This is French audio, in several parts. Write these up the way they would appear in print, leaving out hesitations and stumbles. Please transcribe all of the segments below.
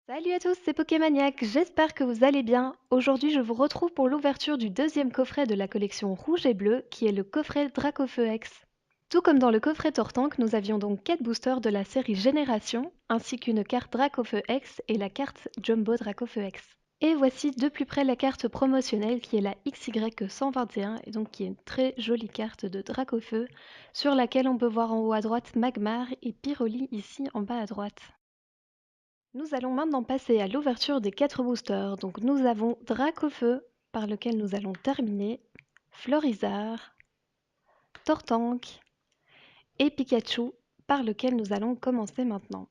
Salut à tous, c'est Pokémaniac, j'espère que vous allez bien. Aujourd'hui, je vous retrouve pour l'ouverture du deuxième coffret de la collection rouge et bleu, qui est le coffret Dracofeu X. Tout comme dans le coffret Tortank, nous avions donc 4 boosters de la série Génération, ainsi qu'une carte Dracofeu X et la carte Jumbo Dracofeu X. Et voici de plus près la carte promotionnelle qui est la XY121, et donc qui est une très jolie carte de Dracofeu, sur laquelle on peut voir en haut à droite Magmar et Pyroli ici en bas à droite. Nous allons maintenant passer à l'ouverture des 4 boosters. Donc nous avons Dracofeu, par lequel nous allons terminer, Florizard, Tortank et Pikachu, par lequel nous allons commencer maintenant.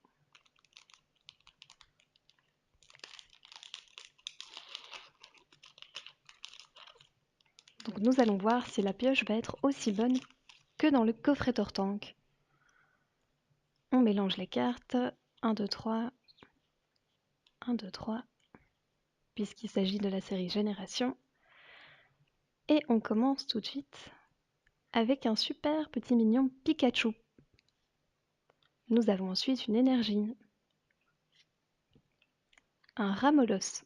Donc nous allons voir si la pioche va être aussi bonne que dans le coffret Tortank. On mélange les cartes, 1, 2, 3, 1, 2, 3, puisqu'il s'agit de la série Génération. Et on commence tout de suite avec un super petit mignon Pikachu. Nous avons ensuite une énergie, un Ramolos,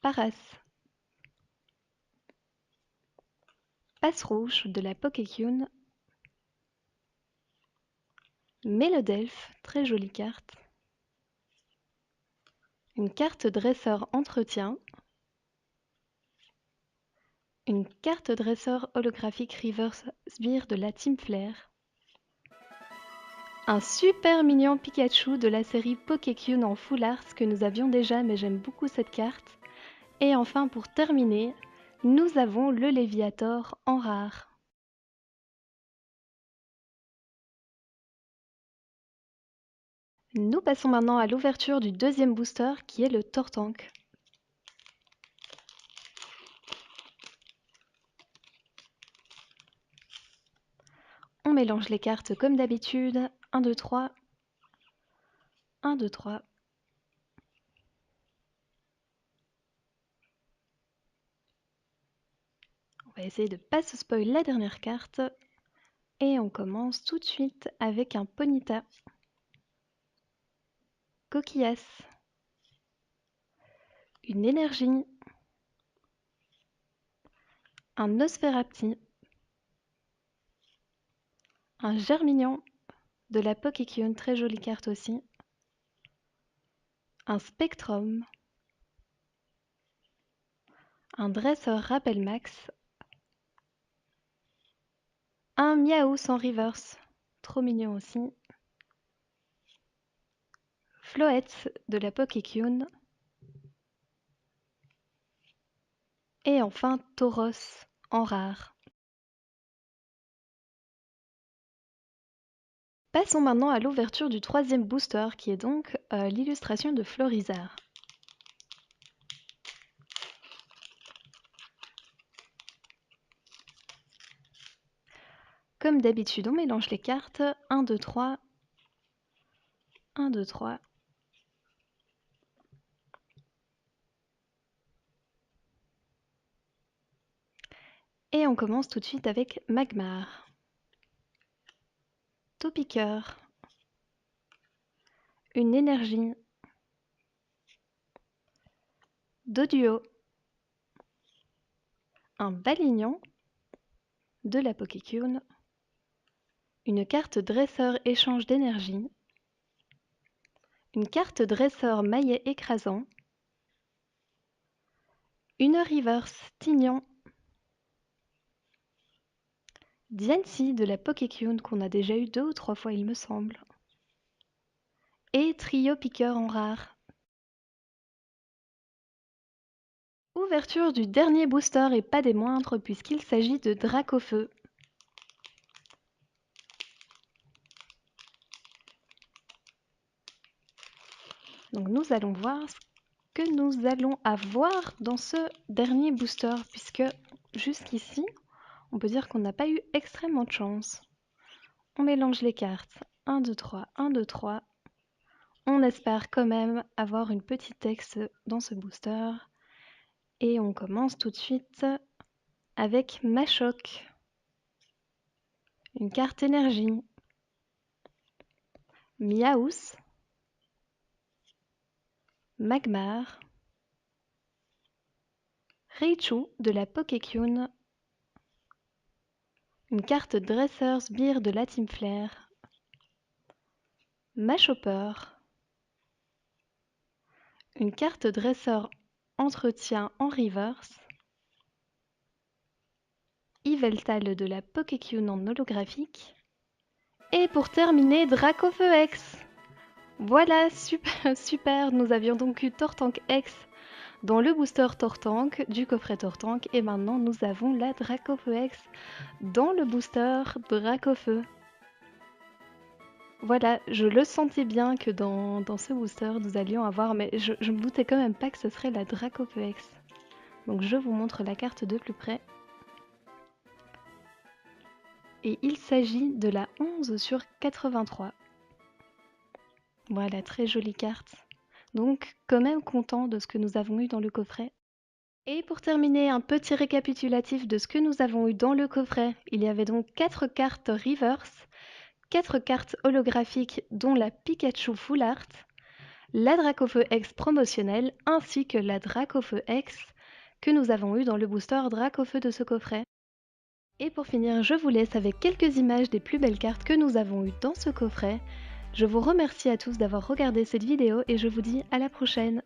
Paras, Passe-Rouge de la Pokécune, Mélodelphe, très jolie carte, une carte dresseur entretien, une carte dresseur holographique Reverse Sbire de la Team Flare, un super mignon Pikachu de la série Pokécune en Full Art que nous avions déjà mais j'aime beaucoup cette carte, et enfin pour terminer, nous avons le Léviator en rare. Nous passons maintenant à l'ouverture du deuxième booster qui est le Tortank. On mélange les cartes comme d'habitude, 1, 2, 3, 1, 2, 3. On va essayer de ne pas se spoil la dernière carte. Et on commence tout de suite avec un Ponyta, Coquillas, une énergie, un Nosferapti, un Germignon de la Pokécune, très jolie carte aussi, un Spectrum, un Dresseur Rappel Max, un Miaou en reverse, trop mignon aussi, Floette de la Pokécune, et enfin Tauros en rare. Passons maintenant à l'ouverture du troisième booster qui est donc l'illustration de Florizard. Comme d'habitude, on mélange les cartes. 1, 2, 3. 1, 2, 3. Et on commence tout de suite avec Magmar, Topiqueur, une énergie, Doduo, un Balignon de la Pokécune, une carte dresseur échange d'énergie, une carte dresseur maillet écrasant, une reverse Tignon, Diancie de la Pokécune qu'on a déjà eu 2 ou 3 fois il me semble, et Trio Piqueur en rare. Ouverture du dernier booster et pas des moindres puisqu'il s'agit de Dracofeu. Donc nous allons voir ce que nous allons avoir dans ce dernier booster puisque jusqu'ici on peut dire qu'on n'a pas eu extrêmement de chance. On mélange les cartes, 1, 2, 3, 1, 2, 3. On espère quand même avoir une petite texte dans ce booster. Et on commence tout de suite avec Machoc, une carte énergie, Miaous, Magmar, Raichu de la Pokékyun, une carte Dresseur Sbire de la Team Flare, Machopper, une carte Dresseur Entretien en reverse, Yveltal de la Pokékyun en holographique, et pour terminer, Dracofeu X. Voilà, super, super, nous avions donc eu Tortank X dans le booster Tortank du coffret Tortank, et maintenant nous avons la Dracofeu X dans le booster Dracofeu. Voilà, je le sentais bien que dans ce booster nous allions avoir, mais je me doutais quand même pas que ce serait la Dracofeu X. Donc je vous montre la carte de plus près. Et il s'agit de la 11 sur 83. Voilà, très jolie carte. Donc quand même content de ce que nous avons eu dans le coffret. Et pour terminer, un petit récapitulatif de ce que nous avons eu dans le coffret. Il y avait donc 4 cartes reverse, 4 cartes holographiques dont la Pikachu Full Art, la Dracofeu X promotionnelle ainsi que la Dracofeu X que nous avons eu dans le booster Dracofeu de ce coffret. Et pour finir, je vous laisse avec quelques images des plus belles cartes que nous avons eues dans ce coffret. Je vous remercie à tous d'avoir regardé cette vidéo et je vous dis à la prochaine.